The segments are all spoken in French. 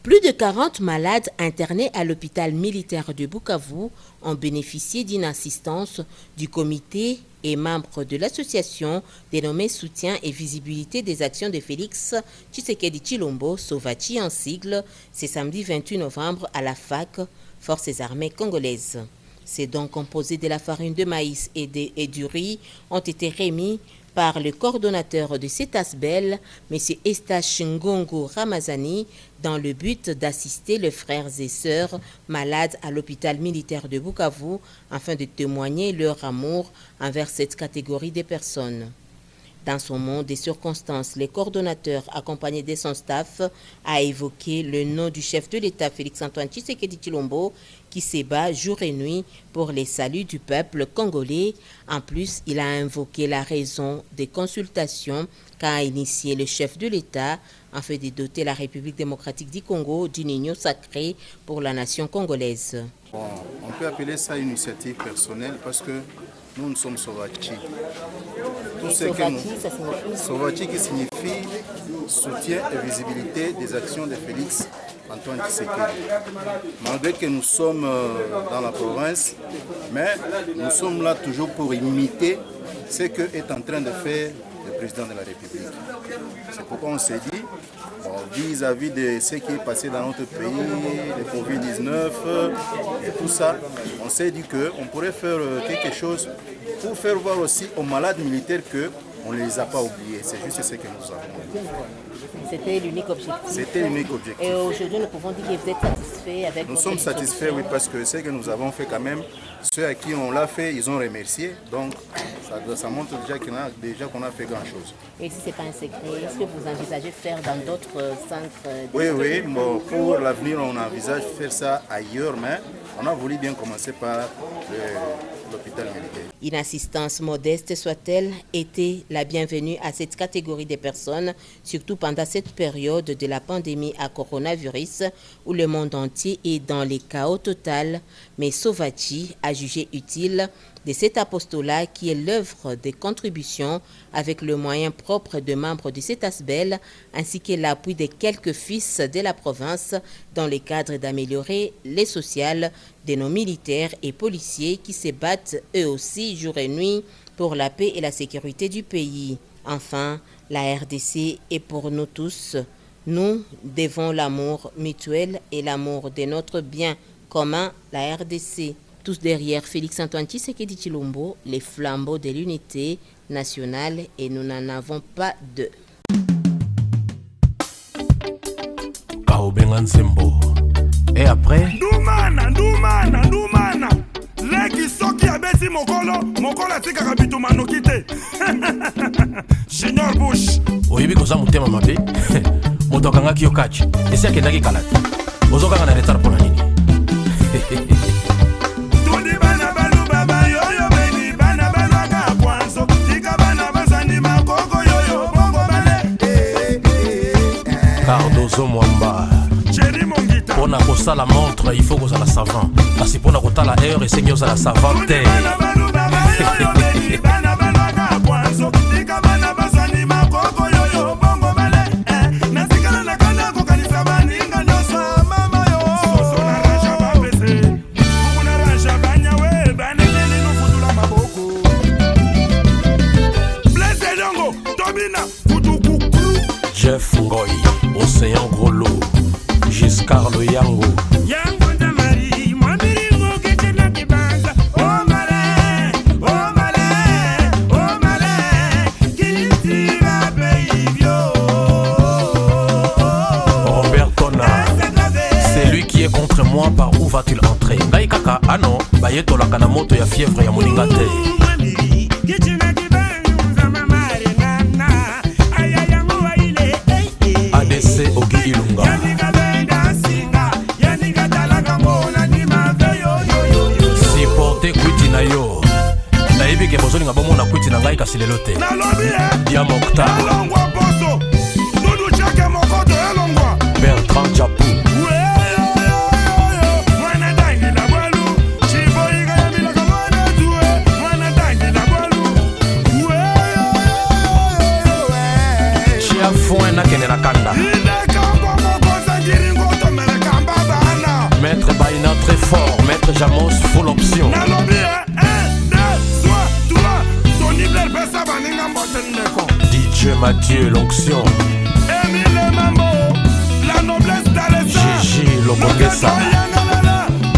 Plus de 40 malades internés à l'hôpital militaire de Bukavu ont bénéficié d'une assistance du comité et membres de l'association dénommée Soutien et Visibilité des Actions de Félix Tshisekedi Tshilombo, Sovachi en sigle, ce samedi 28 novembre à la FAC, Forces armées congolaises. Ces dons composés de la farine de maïs et du riz ont été remis par le coordonnateur de CETASBEL, M. Estache Ngongo Ramazani, dans le but d'assister les frères et sœurs malades à l'hôpital militaire de Bukavu afin de témoigner leur amour envers cette catégorie de personnes. Dans son monde des circonstances, le coordonnateur, accompagné de son staff, a évoqué le nom du chef de l'État, Félix-Antoine Tshisekedi Tshilombo, qui se bat jour et nuit pour les saluts du peuple congolais. En plus, il a invoqué la raison des consultations qu'a initié le chef de l'État afin de doter la République démocratique du Congo d'une union sacrée pour la nation congolaise. Bon, on peut appeler ça une initiative personnelle parce que nous sommes Sovachi. Sovachi qui signifie soutien et visibilité des actions de Félix Antoine Tshisekedi. Malgré que nous sommes dans la province, mais nous sommes là toujours pour imiter ce qu'est en train de faire le président de la République. C'est pourquoi on s'est dit, vis-à-vis de ce qui est passé dans notre pays, le Covid-19 et tout ça, on s'est dit qu'on pourrait faire quelque chose pour faire voir aussi aux malades militaires qu'on ne les a pas oubliés. C'est juste ce que nous avons. C'était l'unique objectif. C'était l'unique objectif. Et aujourd'hui, nous pouvons dire que vous êtes satisfaits avec Nous sommes satisfaits, oui, parce que ce que nous avons fait quand même, ceux à qui on l'a fait, ils ont remercié. Donc, ça montre déjà qu'on a fait grand-chose. Et si ce n'est pas un secret, est-ce que vous envisagez de faire dans d'autres centres? Oui, bon, pour l'avenir, on envisage de faire ça ailleurs, mais on a voulu bien commencer par l'hôpital militaire. Une assistance modeste soit-elle était la bienvenue à cette catégorie de personnes, surtout pendant cette période de la pandémie à coronavirus où le monde entier est dans le chaos total. Mais Sovachi a jugé utile de cet apostolat qui est l'œuvre des contributions avec le moyen propre de membres de CETASBEL ainsi que l'appui de quelques fils de la province dans le cadre d'améliorer les sociales de nos militaires et policiers qui se battent eux aussi jour et nuit pour la paix et la sécurité du pays. Enfin, la RDC est pour nous tous. Nous devons l'amour mutuel et l'amour de notre bien commun, la RDC. Tous derrière Félix-Antoine Tshisekedi Tshilombo, les flambeaux de l'unité nationale, et nous n'en avons pas deux. Et après Ndoumana Leki soki abeti mokolo tika kabitu manokite Junior Bush oyebi koza motema mabe moto akangaki yo kachi esi akendaki kala te ozokanga na retard mpona nini tudi bana balu baba yoyo beni bana balwaka kwanzo tika bana bazandi makoko yoyo bongo bale Cardozo Mwamba pona kosala montre il faut kozala savant kasi pona kotala heure esengi ozala savant te Jeff Ngoy, Océan Gros Lot, Giscard Le Yango. Robert Tona, c'est lui qui est contre moi, par où va-t-il entrer? Ngai kaka, ah non, bayeto la kanamoto ya fièvre ya moninga te. ADC Ogi Ilunga. Supporte kwiti na yo. Nayebi ke bozolinga bomona kwiti na ngai kasi lelo te. Dia Mokta. Bertrand Japou. Chia Foin na kende na kanda. Dieu Mathieu, l'onction. Émile Mambo, la noblesse d'Alessa. Gigi, Lobongesa.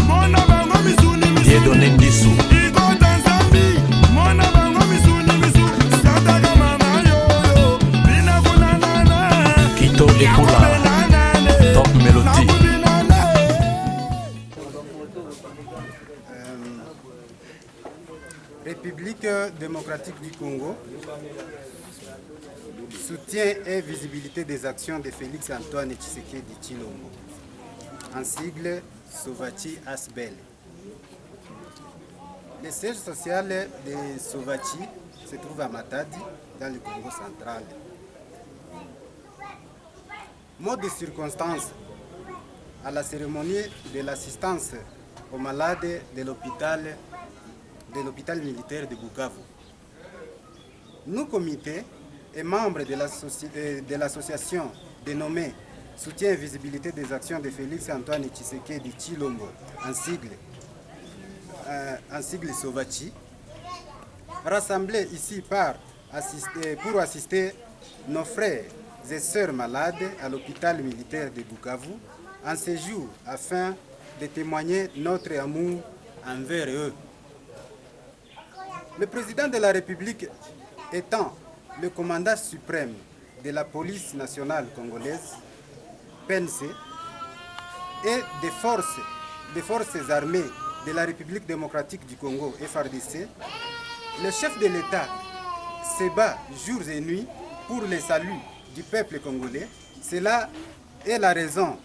Mona bango misuni misuni. Dieudonné Ndissou. Igo Tanzambi, mona bango misuni misuni. Sataka mama yo yo, bina kunanana. Kito Ekula, Top Melody. République démocratique du Congo, soutien et visibilité des actions de Félix Antoine Tshisekedi Tshilombo, en sigle Sovachi Asbel. Le siège social de Sovachi se trouve à Matadi, dans le Congo central. Mode de circonstance à la cérémonie de l'assistance aux malades de l'hôpital militaire de Bukavu. Nous, comités et membres de l'association dénommée Soutien et visibilité des actions de Félix Antoine Tshisekedi Tshilombo, en sigle Sovachi, rassemblés ici pour assister nos frères et sœurs malades à l'hôpital militaire de Bukavu en séjour afin de témoigner notre amour envers eux. Le président de la République étant le commandant suprême de la police nationale congolaise, PNC, et des forces armées de la République démocratique du Congo, FARDC, le chef de l'État se bat jours et nuits pour le salut du peuple congolais. Cela est la raison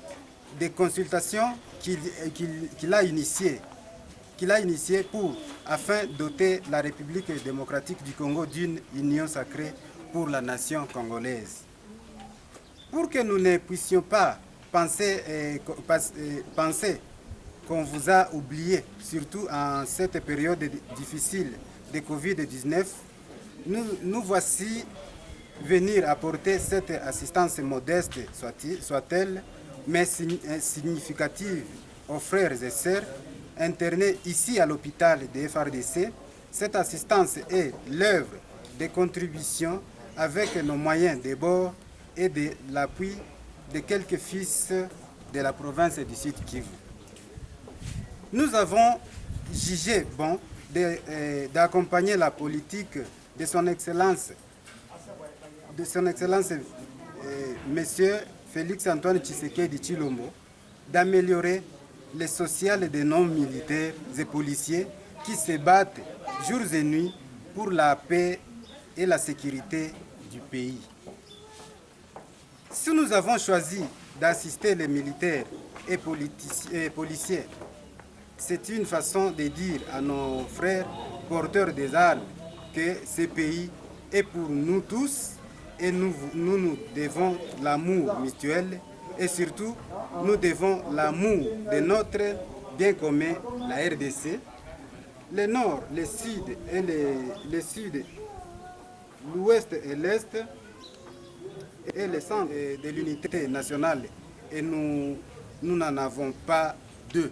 des consultations qu'il a initiées afin de doter la République démocratique du Congo d'une union sacrée pour la nation congolaise. Pour que nous ne puissions pas penser qu'on vous a oublié, surtout en cette période difficile de Covid-19, nous voici venir apporter cette assistance modeste, soit-elle, mais significative aux frères et sœurs internés ici à l'hôpital de FARDC. Cette assistance est l'œuvre de contributions avec nos moyens de bord et de l'appui de quelques fils de la province du Sud Kivu. Nous avons jugé bon d'accompagner la politique de son Excellence, Monsieur Félix Antoine Tshisekedi Tshilombo, d'améliorer le social des non-militaires et policiers qui se battent jours et nuits pour la paix et la sécurité du pays. Si nous avons choisi d'assister les militaires et policiers, c'est une façon de dire à nos frères porteurs des armes que ce pays est pour nous tous et nous devons l'amour mutuel et surtout nous devons l'amour de notre bien commun, la RDC, le nord, le sud et l'ouest et l'est et le centre de l'unité nationale, et nous n'en avons pas deux.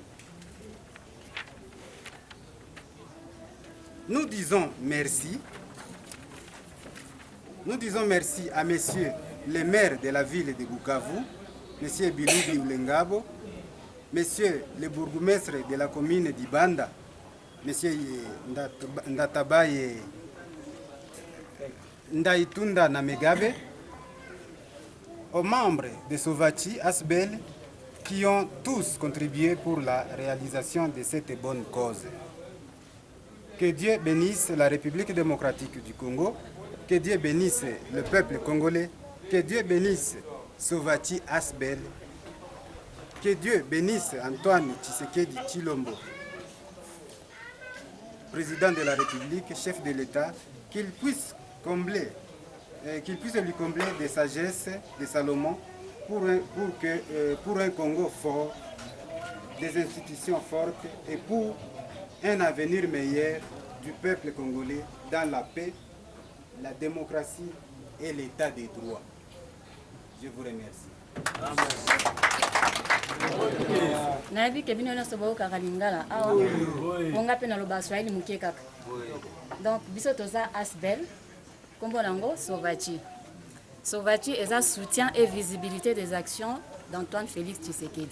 Nous disons merci à messieurs les maires de la ville de Bukavu, monsieur Bilubi Ulengabo, monsieur le bourgmestre de la commune d'Ibanda, monsieur Ndatabaye Ndaitunda Namegabe, aux membres de Sovachi Asbel qui ont tous contribué pour la réalisation de cette bonne cause. Que Dieu bénisse la République démocratique du Congo, que Dieu bénisse le peuple congolais, que Dieu bénisse Sovachi Asbel, que Dieu bénisse Antoine Tshisekedi Tshilombo, président de la République, chef de l'État, qu'il puisse lui combler de sagesse de Salomon pour un Congo fort, des institutions fortes et pour un avenir meilleur du peuple congolais dans la paix, la démocratie et l'état des droits. Je vous remercie. nayebi ke bino nyonso boyokaka lingala awa bonga mpe naloba swahili moke kaka donc biso toza Asbel, kombo nango Sovachi. Sovati est un soutien et visibilité des actions d'Antoine Félix Tshisekedi.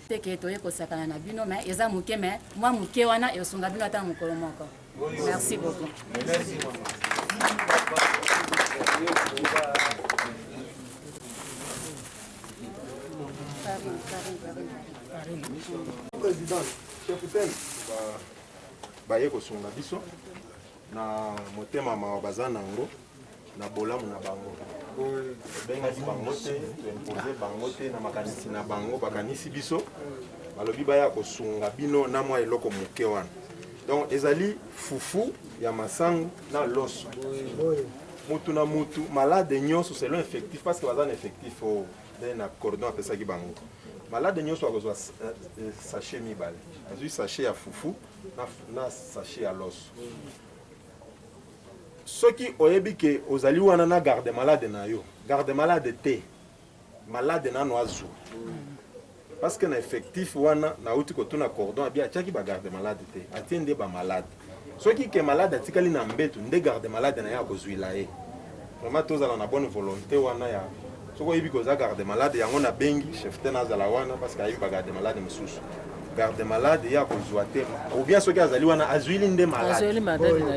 C'est que tu es consacré à Bino, mais ils ont mouké, mais moi mouké wana et son gabino attend mon colombo encore. Merci beaucoup. Merci. Président, chef Hôtel, baye kosunga biso na motema ma bazana ngo na bolamu na bango. Bengaki bango te, impose bango te na makanisi na bango bakanisi biso. Balobi baya kosunga bino na mwa eloko moke wana. Donc ezali fufu ya masangu na loso. Mutu na mutu malade nyonso selon effectif parce que bazana effectif au na cordon apesa ki bango. Malade nyonso akozwa sachet mibale. Azui sachet ya fufu na sachet ya loso. Soki oyebi ke ozali wana na garde malade na yo. Garde malade te. Malade na no azu. Parce que na effectif wana na uti ko tuna cordon abi atiaki ba garde malade te. Atiende ba malade. Soki ke malade atikali na mbetu nde garde malade na ya kozwila ye. Vraiment tozala na bonne volonté wana ya soko yebi koza garde malade yango na bengi chef te nazala wana parce que ayebi ba garde malade mosusu. Garde malade ya kozwa te ou bien soki azali wana azwili nde malade.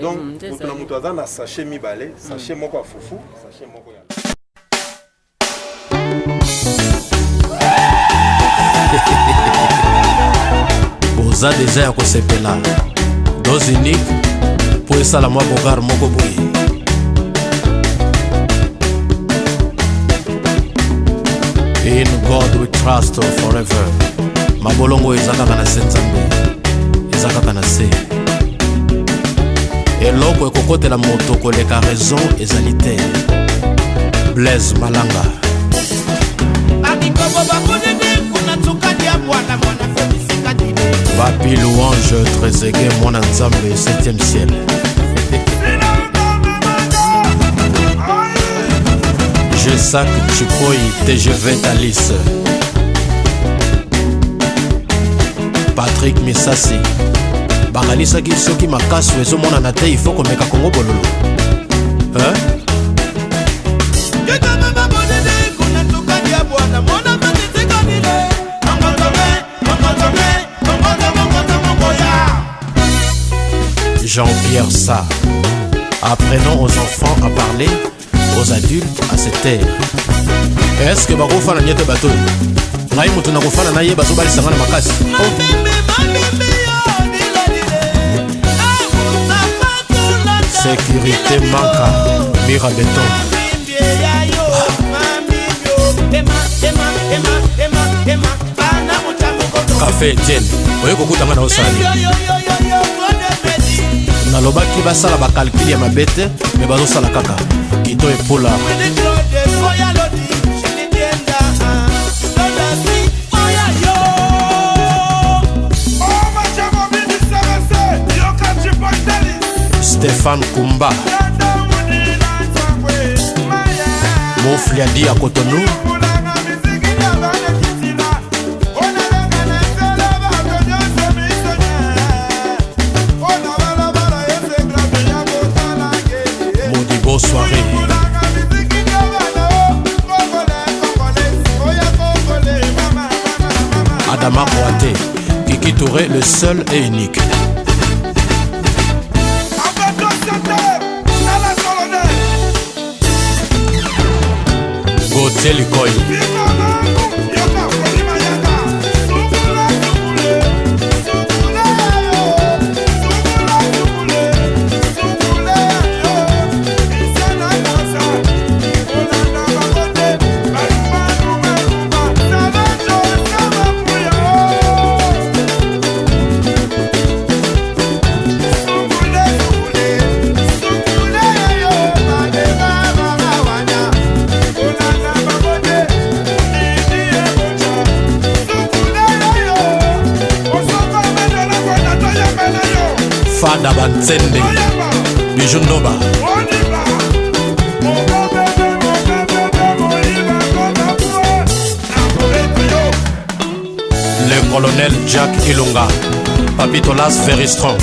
Donc mutu na mutu aza na sachet mibale, sachet moko ya fufu, sachet moko ya boza deja ya kosepela dose unique po esala mwa bogar moko boye. In God we trust forever. Mabolongo ezaka na senzambe, ezaka na se. Eloko ekokotela moto koleka raison ezali te. Blaise Malanga. Papi louange Trezeguet mwana nzambe 7e ciel. Je sac Chipoi TGV Thalys. Patrick Misasi. Bakanisaki soki makasu ezomonana te il faut komeka Kongo bololo. Hein? Jean-Pierre Sa. Apprenons aux enfants à parler, aux adultes à se taire. Est-ce que bakofana nyete bato? Ngai mutu na kofana na ye bazo balisanga na makasi. Sécurité manka, Mira Béton. Café Etienne, oye kokutanga na osali. Nalobaki basala bakalkili ya mabete me bazosala kaka kito epola. Stéphane Kumba Mofliadi à Cotonou. Modibo soirée. Adama Kouate, Kiki Touré, le seul et unique. Gauthier Likoy. Fada Banzende Bijou Ndoba. Le colonel Jack Ilunga, Papitolas Ferristron.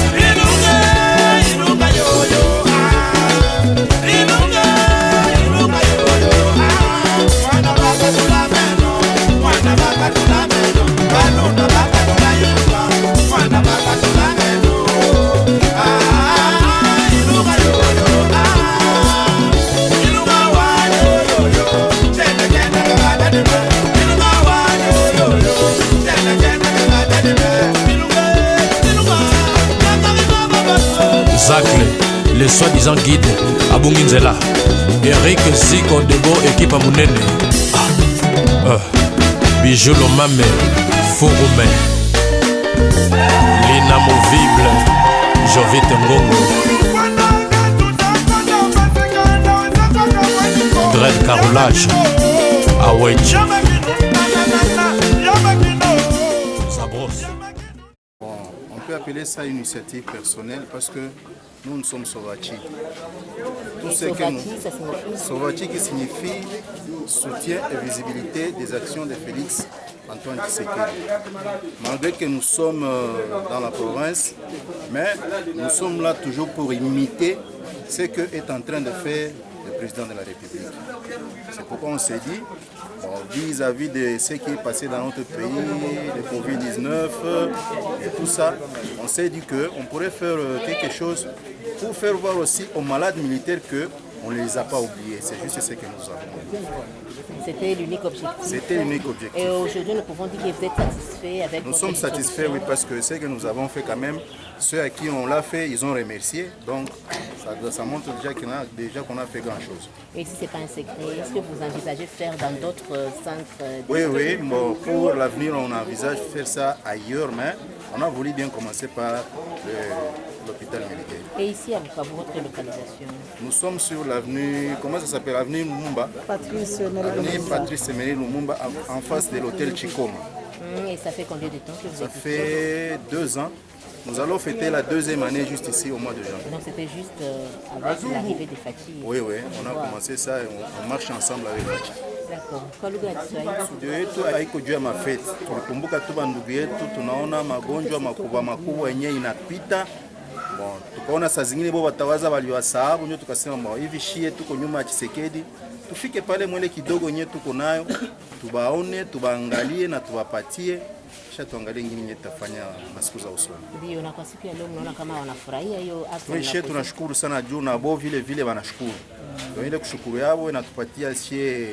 le soi-disant guide Abungi Nzela, Eric Ziko Debo, équipe à Mounene, Bijou Lomame, Fouroumé, l'inamovible Jovite Ngongo, Dread Carolage, Awedj. On peut appeler ça une initiative personnelle parce que nous sommes Sovachi. Tout ce que nous... Sovachi qui signifie soutien et visibilité des actions de Félix Antoine Tshisekedi. Malgré que nous sommes dans la province, mais nous sommes là toujours pour imiter ce qu'est en train de faire le président de la République. C'est pourquoi on s'est dit, vis-à-vis de ce qui est passé dans notre pays, le Covid-19 et tout ça, on s'est dit qu'on pourrait faire quelque chose pour faire voir aussi aux malades militaires qu'on ne les a pas oubliés. C'est juste ce que nous avons. C'était l'unique objectif. C'était l'unique objectif. Et aujourd'hui, nous pouvons dire que vous êtes satisfait avec Nous sommes satisfaits, oui, parce que ce que nous avons fait quand même, ceux à qui on l'a fait, ils ont remercié. Donc, ça montre déjà qu'on a fait grand-chose. Et si ce n'est pas un secret, est-ce que vous envisagez faire dans d'autres centres? Oui, bon, pour l'avenir, on envisage faire ça ailleurs, mais on a voulu bien commencer par l'hôpital militaire. Et ici, à Bukavu, votre localisation? Nous sommes sur l'avenue, comment ça s'appelle? Avenue Lumumba. Patrice Emery Lumumba, en face de l'hôtel Chikoma. Et ça fait combien de temps que vous êtes ici? Ça fait 2 ans. Nous allons fêter la 2e année juste ici au mois de janvier. Donc c'était juste avec l'arrivée des Fatih? Oui, on a commencé ça et on marche ensemble avec Fatih. D'accord. Kwa lugha ya Kiswahili? Ndio yetu haiko juu ya mafeti. Tulikumbuka tu bandugu yetu, tunaona magonjwa makubwa yenyewe inapita. Bon, tukaona saa zingine bo watawaza waliwasahabu, ndio tukasema hivi shie tuko nyuma ya Tshisekedi. Tufike pale mwele kidogo yenyewe tuko nayo, tubaone, tubaangalie na tuwapatie. Kisha tuangalie ngine yenyewe tutafanya masiku za usoni. Ndio, na kwa siku ya leo mnaona kama wanafurahia hiyo action? Wewe tunashukuru sana juu na bo vile wanashukuru. Ndio ile kushukuru yao inatupatia sie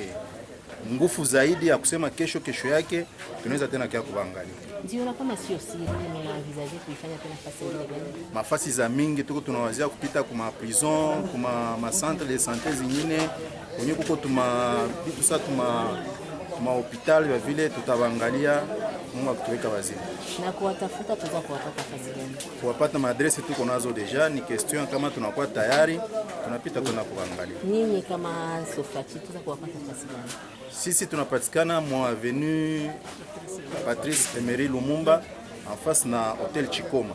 nguvu zaidi ya kusema kesho yake tunaweza tena kia kuangalia. Ndio, na kama sio siri, mnaenvisager kuifanya tena nafasi nyingine gani? Mafasi za mingi tuko tunawazia kupita kuma prison, kuma centre de santé zingine, kwenye kuko tuma hospitali ya vile tutawaangalia Mungu akutuweka wazima. Na kuwatafuta tuza kuwapata nafasi gani? Kuwapata maadresi tuko nazo deja, ni question kama tunakuwa tayari tunapita kwenda kuangalia. Ninyi kama Sofachi tuza kuwapata nafasi gani? Sisi tunapatikana mwa avenue Patrice Emery Lumumba en face na Hotel Chikoma.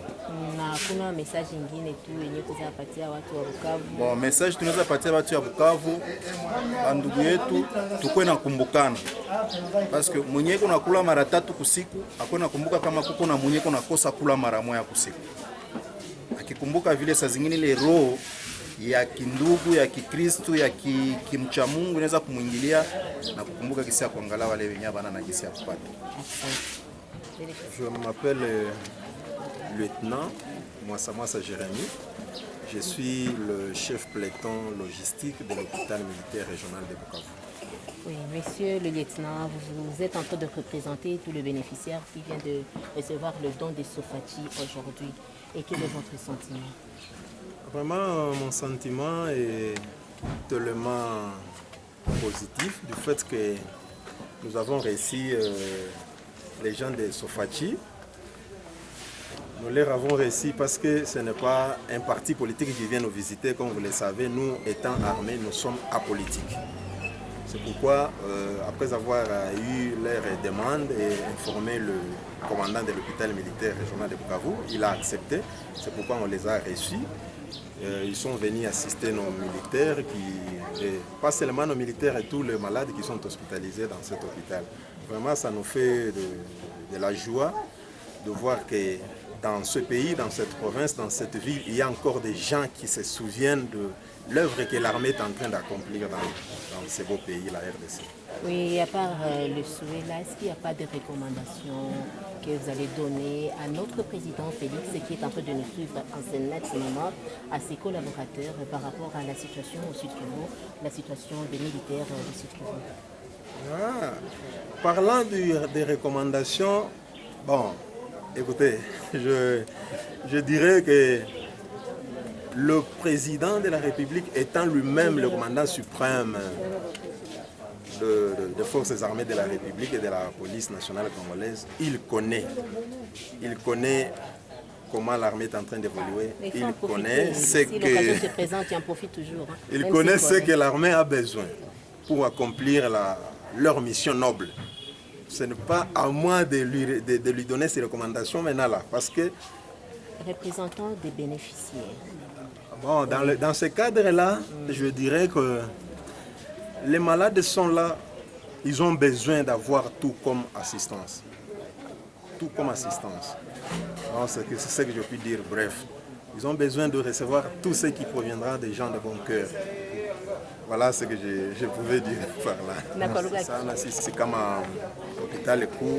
Na kuna message nyingine tu yenye kuzapatia watu wa Bukavu? Bon, message tunaweza patia watu wa Bukavu, bandugu yetu tukwe na kumbukana. Parce que mwenye kuna kula mara 3 kusiku, akona kumbuka kama kuko na mwenye kuna kosa kula mara moja kusiku. Akikumbuka vile saa zingine ile roho ya kindugu, ya Kikristo, ya kimcha Mungu inaweza kumwingilia na kukumbuka kisi ya kuangalia wale wenye bana na kisi ya kupata. Je m'appelle lieutenant Mwassa Jérémy. Je suis le chef peloton logistique de l'hôpital militaire régional de Bukavu. Oui, monsieur le lieutenant, vous êtes en train de représenter tous les bénéficiaires qui viennent de recevoir le don de Sofachi aujourd'hui. Et quel est votre sentiment? Vraiment, mon sentiment est tellement positif du fait que nous avons réussi les gens de Sofachi. Nous leur avons réussi parce que ce n'est pas un parti politique qui vient nous visiter. Comme vous le savez, nous, étant armés, nous sommes apolitiques. C'est pourquoi, après avoir eu leurs demandes et informé le commandant de l'hôpital militaire régional de Bukavu, il a accepté. C'est pourquoi on les a reçus. Ils sont venus assister nos militaires, et pas seulement nos militaires et tous les malades qui sont hospitalisés dans cet hôpital. Vraiment, ça nous fait de la joie de voir que dans ce pays, dans cette province, dans cette ville, il y a encore des gens qui se souviennent de l'œuvre que l'armée est en train d'accomplir dans ce beau pays, la RDC. Oui, à part le souhait là, est-ce qu'il n'y a pas de recommandations que vous allez donner à notre président Félix, qui est en train de nous suivre en ce net moment, à ses collaborateurs par rapport à la situation au Sud-Kivu, la situation des militaires du Sud-Kivu? Parlant des recommandations, bon, écoutez, je dirais que le président de la République étant lui-même le commandant suprême des forces armées de la République et de la police nationale congolaise, il connaît comment l'armée est en train d'évoluer. Il connaît ce que l'armée a besoin pour accomplir leur mission noble. Ce n'est pas à moi de lui donner ces recommandations maintenant là, parce que... Représentant des bénéficiaires. Bon, dans ce cadre-là, je dirais que les malades sont là, ils ont besoin d'avoir tout comme assistance. Tout comme assistance. C'est ce que je puis dire, bref. Ils ont besoin de recevoir tout ce qui proviendra des gens de bon cœur. Voilà ce que je pouvais dire par là. C'est comme à l'hôpital Kuu,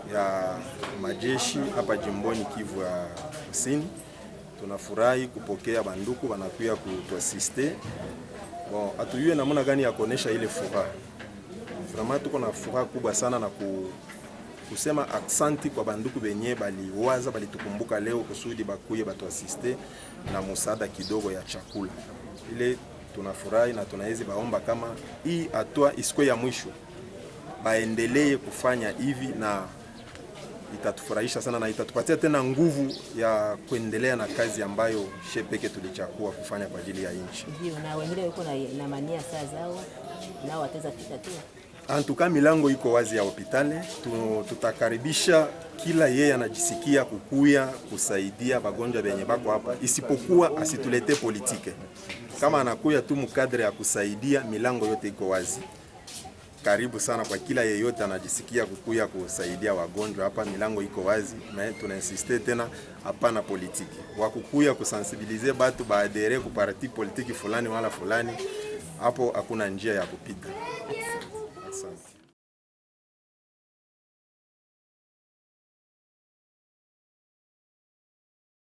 il y a majeshi hapa jimboni Kivu ya Kusini. Tunafurahi kupokea banduku wanakuja kutuasiste. Bon, atuyue namna gani ya kuonesha ile furaha. Vraiment tuko na furaha kubwa sana na kusema aksanti kwa banduku benye baliwaza balitukumbuka leo kusudi bakuye batuasiste na msaada kidogo ya chakula. Ile tunafurahi na tunaweza baomba kama hii hatua isikuwe ya mwisho. Baendelee kufanya hivi na itatufurahisha sana na itatupatia tena nguvu ya kuendelea na kazi ambayo peke tulichakua kufanya kwa ajili ya nchi. Ndio, na wengine wako na mania saa zao nao wataweza fika tu. Antuka milango iko wazi ya hospitali, tutakaribisha kila yeye anajisikia kukuya kusaidia wagonjwa wenye bako hapa, isipokuwa asitulete politike. Kama anakuya tu mkadre ya kusaidia, milango yote iko wazi. Karibu sana kwa kila yeyote anajisikia kukuya kusaidia wagonjwa hapa, milango iko wazi. Na tunainsiste tena, hapana politiki. Wakukuya kusensibilize batu baadere ku parti politiki fulani wala fulani, hapo hakuna njia ya kupita.